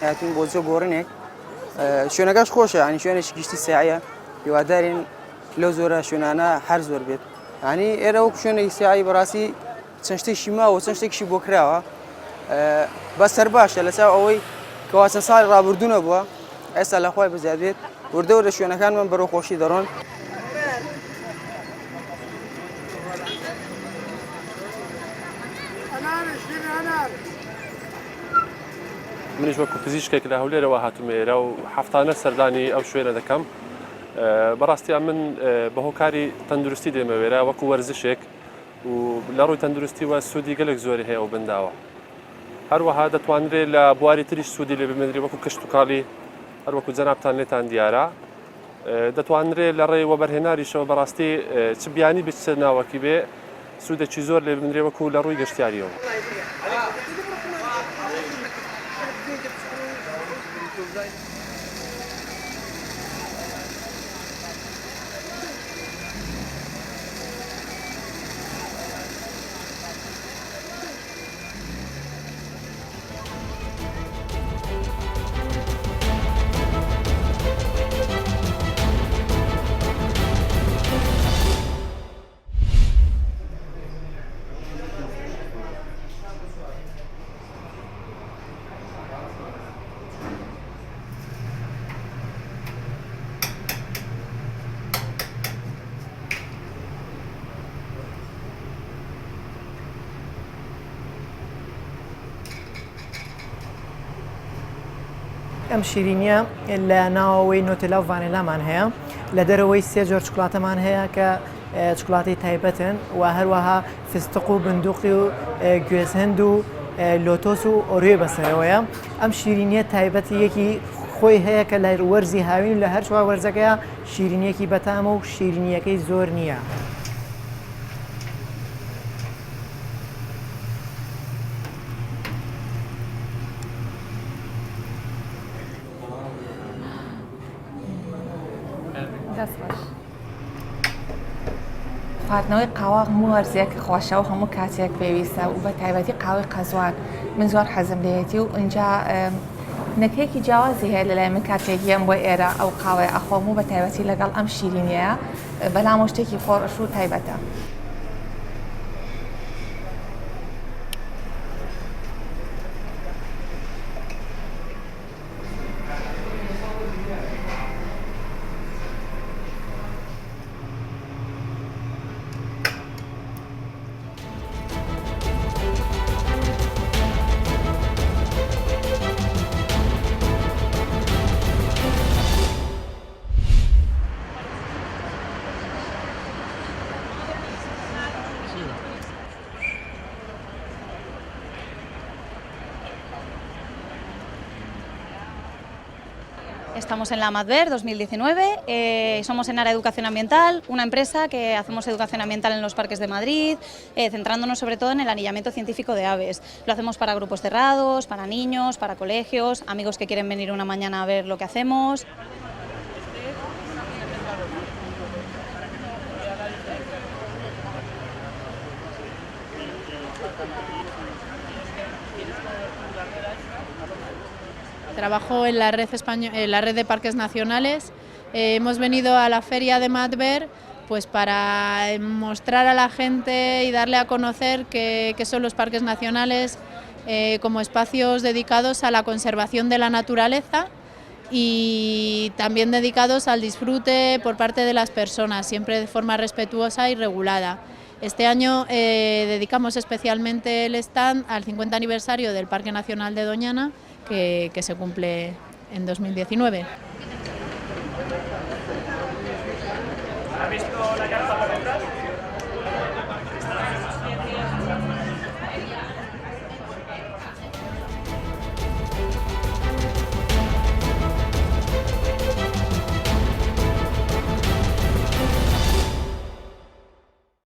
هاتون بۆ جۆ گۆڕینێک شوێنەکەش خۆشە ینی شوێنێکی گشتی سیایە هیوادارین لەو زۆرە شوێنانە هەر زۆر بێت ینی ئێرە وەک شوێنێکی سیایی بەڕاستی چەند شتێکی ماوە چەند شتێکیشی بۆ کراوە بەس سەر باشە لەسەر ئەوەی کەوا چەند ساڵی ڕابردوو نەبووە ئێستا لەخوای بزیاد بێت وردەورە شوێنەکانمان بەرەو خۆشی دەڕۆن. منیش وەکو پزیشکێک لە هەولێرەوە هاتوومە ئێرە و هەفتانە سەردانی ئەو شوێنە دەکەم. بەڕاستیان من بە هۆکاری تەندروستی دێمەوێرە وەکو وەرزشێک و لە ڕووی تەندروستی وە سوودی گەلێک زۆری هەیە و بنداوە. هەروەها دەتوانرێت لە بواری تریش سوودی لێ بمێنری وەکو کەشت و کاڵی هەروەکو جەنابتان لێتان دیارە. دەتوانرێت لە ڕێی وەبەرهێناریشەوە بەڕاستی چ بیانی بچ ناوەکی بێ سوودێکی زۆر لێ بمێنرێ وەکو لە ڕووی گەشتیاریەوە. ئەم شیرینیە لە ناوەوەی نۆتێلا و ڤانێلامان هەیە لە دەرەوەی سێ جۆر چوکڵاتەمان هەیە کە چوکڵاتی تایبەتن و هەروەها فستق و بندوقی و گوێزهند و لۆتۆس و ئۆریۆ بەسەرەوەیە. ئەم شیرینیە تایبەتی یەکی خۆی هەیە کە لە وەرزی هاوین لە هەر چوار وەرزەکەیە شیرینیەکی بەتامە و شیرینیەکەی زۆر نییە. خواردنەوەی قاوە هەموو وەرزێک خۆشە و هەموو کاتێک پێویستە و بە تایبەتی قاوەی قەزوان من زۆر حەزم لێتی و اینجا نەکەیەکی جیاوازی هەیە لەلای من کاتێکیەم بۆ ئێرە ئەو قاوەی ئەخۆم و بە تایبەتی لەگەڵ ئەم شیرینیەیە بەلامەوە شتێکی خۆش و تایبەتە. Estamos en la Amadver 2019, somos en área de educación ambiental, una empresa que hacemos educación ambiental en los parques de Madrid, centrándonos sobre todo en el anillamiento científico de aves. Lo hacemos para grupos cerrados, para niños, para colegios, amigos que quieren venir una mañana a ver lo que hacemos. Trabajo en la red de parques nacionales. Hemos venido a la feria de Madver pues para mostrar a la gente y darle a conocer qué son los parques nacionales como espacios dedicados a la conservación de la naturaleza y también dedicados al disfrute por parte de las personas, siempre de forma respetuosa y regulada. Este año dedicamos especialmente el stand al 50 aniversario del Parque Nacional de Doñana, que se cumple en 2019.